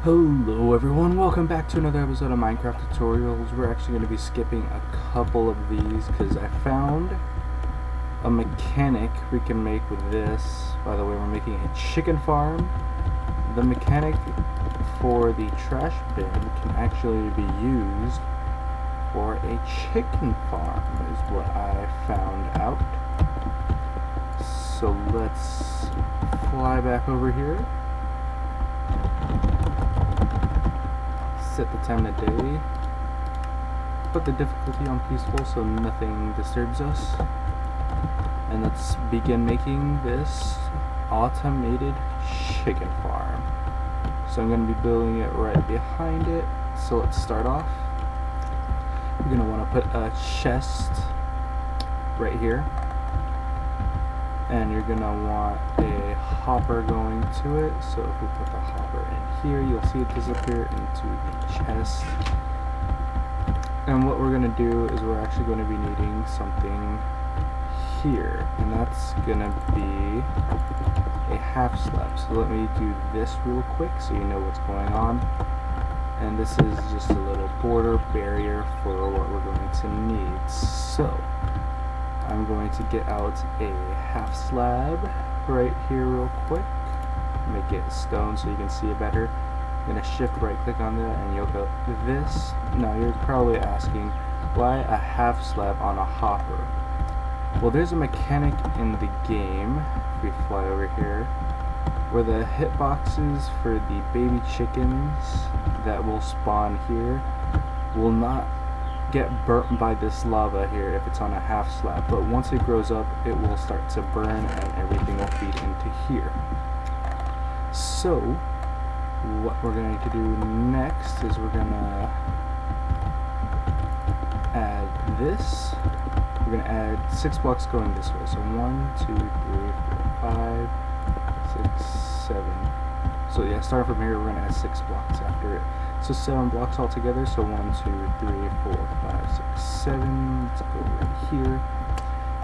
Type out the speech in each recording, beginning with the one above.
Hello everyone, welcome back to another episode of Minecraft Tutorials. We're actually going to be skipping a couple of these because I found a mechanic we can make with this. By the way, we're making a chicken farm. The mechanic for the trash bin can actually be used for a chicken farm, is what I found out. So let's fly back over here. Set the time of day, put the difficulty on peaceful so nothing disturbs us, and let's begin making this automated chicken farm. So I'm going to be building it right behind it. So let's start off. You're going to want to put a chest right here, and you're going to want a hopper going to it. So if we put the hopper in here, you'll see it disappear into the chest. And what we're going to do is we're actually going to be needing something here, and that's going to be a half slab. So let me do this real quick so you know what's going on. And this is just a little border barrier for what we're going to need. So I'm going to get out a half slab right here real quick, make it stone so you can see it better. I'm going to shift right click on that and you'll go this. Now you're probably asking, why a half slab on a hopper? Well, there's a mechanic in the game, if we fly over here, where the hitboxes for the baby chickens that will spawn here will not get burnt by this lava here if it's on a half slab, but once it grows up it will start to burn and everything will feed into here. So what we're going to do next is we're going to add this. We're going to add 6 blocks going this way, so 1, 2, 3, 4, 5, 6, 7. So yeah, starting from here we're going to add 6 blocks after it. So 7 blocks all together, so 1, 2, 3, 4, 5, 6, 7. Let's go right here.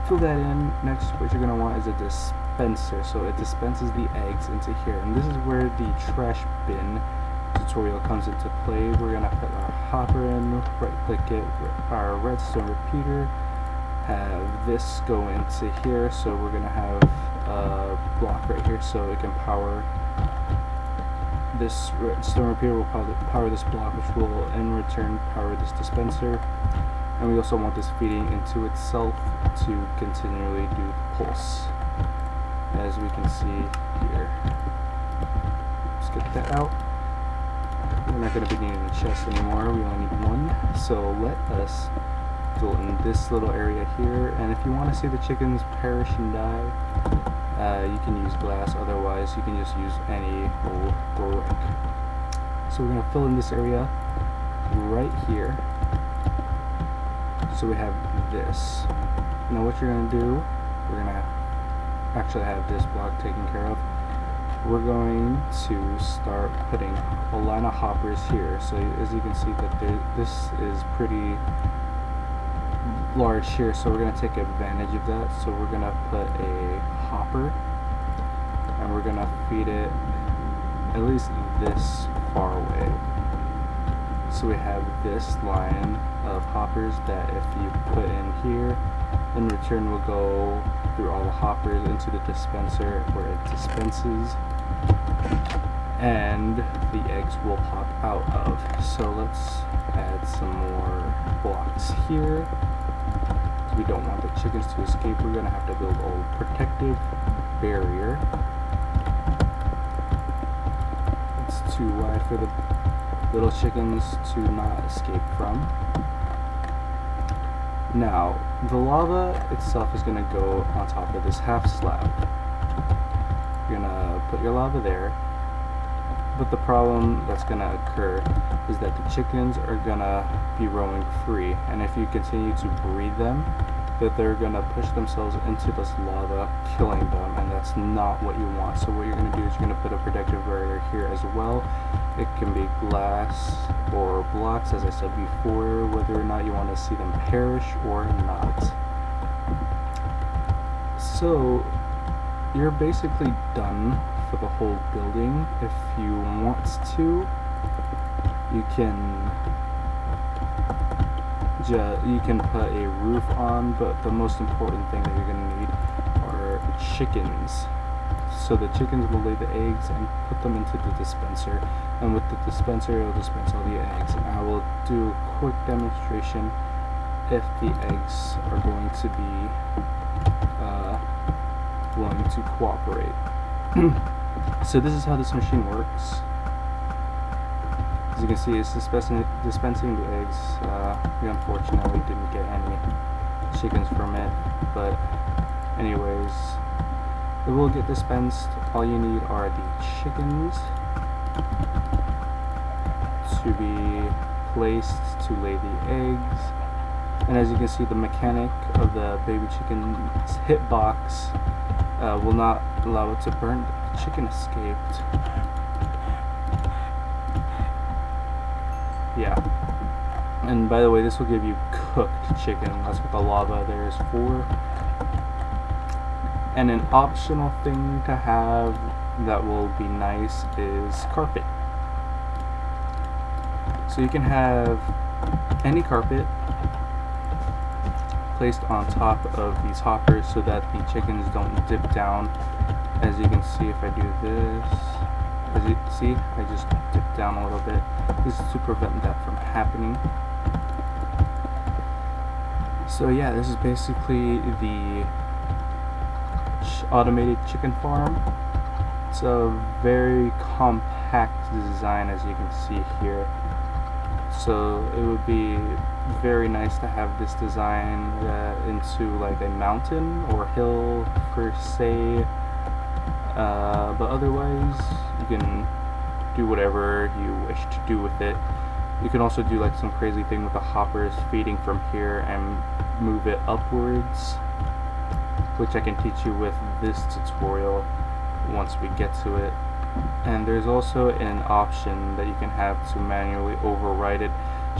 Fill that in. Next, what you're going to want is a dispenser. So it dispenses the eggs into here. And this is where the trash bin tutorial comes into play. We're going to put our hopper in, right click it, our redstone repeater, have this go into here. So we're going to have a block right here so it can power this redstone repeater will power this block, which will in return power this dispenser. And we also want this feeding into itself to continually do the pulse, as we can see here. Let's get that out. We're not going to be needing a chest anymore, we only need one. So let us fill in this little area here, and if you want to see the chickens perish and die, you can use glass, otherwise you can just use any old brick. So we're going to fill in this area right here. So we have this. Now what you're going to do, we're going to actually have this block taken care of. We're going to start putting a line of hoppers here. So as you can see that this is pretty large here, so we're going to take advantage of that. So we're going to put a hopper and we're going to feed it at least this far away. So we have this line of hoppers that if you put in here, in return will go through all the hoppers into the dispenser where it dispenses, and the eggs will pop out of. So let's add some more blocks here. We don't want the chickens to escape. We're going to have to build a protective barrier. It's too wide for the little chickens to not escape from. Now, the lava itself is going to go on top of this half slab. You're going to put your lava there, but the problem that's going to occur is that the chickens are going to be roaming free, and if you continue to breed them, that they're going to push themselves into this lava, killing them, and that's not what you want. So what you're going to do is you're going to put a protective barrier here as well. It can be glass or blocks, as I said before, whether or not you want to see them perish or not. So you're basically done for the whole building. If you want to, You can put a roof on, but the most important thing that you're going to need are chickens. So the chickens will lay the eggs and put them into the dispenser, and with the dispenser it will dispense all the eggs, and I will do a quick demonstration if the eggs are going to be willing to cooperate. So this is how this machine works. As you can see, it's dispensing the eggs. We unfortunately didn't get any chickens from it, but anyways, it will get dispensed. All you need are the chickens to be placed to lay the eggs. And as you can see, the mechanic of the baby chicken's hitbox will not allow it to burn. The chicken escaped. Yeah. And by the way, this will give you cooked chicken. That's what the lava there is for. And an optional thing to have that will be nice is carpet. So you can have any carpet placed on top of these hoppers so that the chickens don't dip down. As you can see, if I do this, as you see, I just dip down a little bit. This is to prevent that from happening. So yeah, this is basically the automated chicken farm. It's a very compact design, as you can see here. So it would be very nice to have this design into like a mountain or hill per se, but otherwise you can do whatever you wish to do with it. You can also do like some crazy thing with the hoppers feeding from here and move it upwards, which I can teach you with this tutorial once we get to it. And there's also an option that you can have to manually override it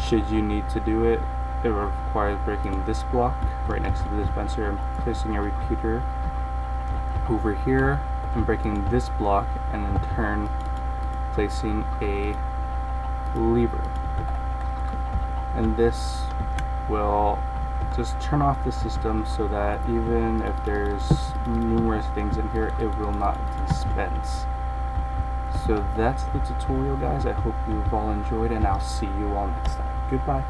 should you need to do it. It requires breaking this block right next to the dispenser and placing a repeater over here, and breaking this block, and in turn placing a lever. And this will just turn off the system so that even if there's numerous things in here, it will not dispense. So that's the tutorial, guys. I hope you've all enjoyed, and I'll see you all next time. Goodbye.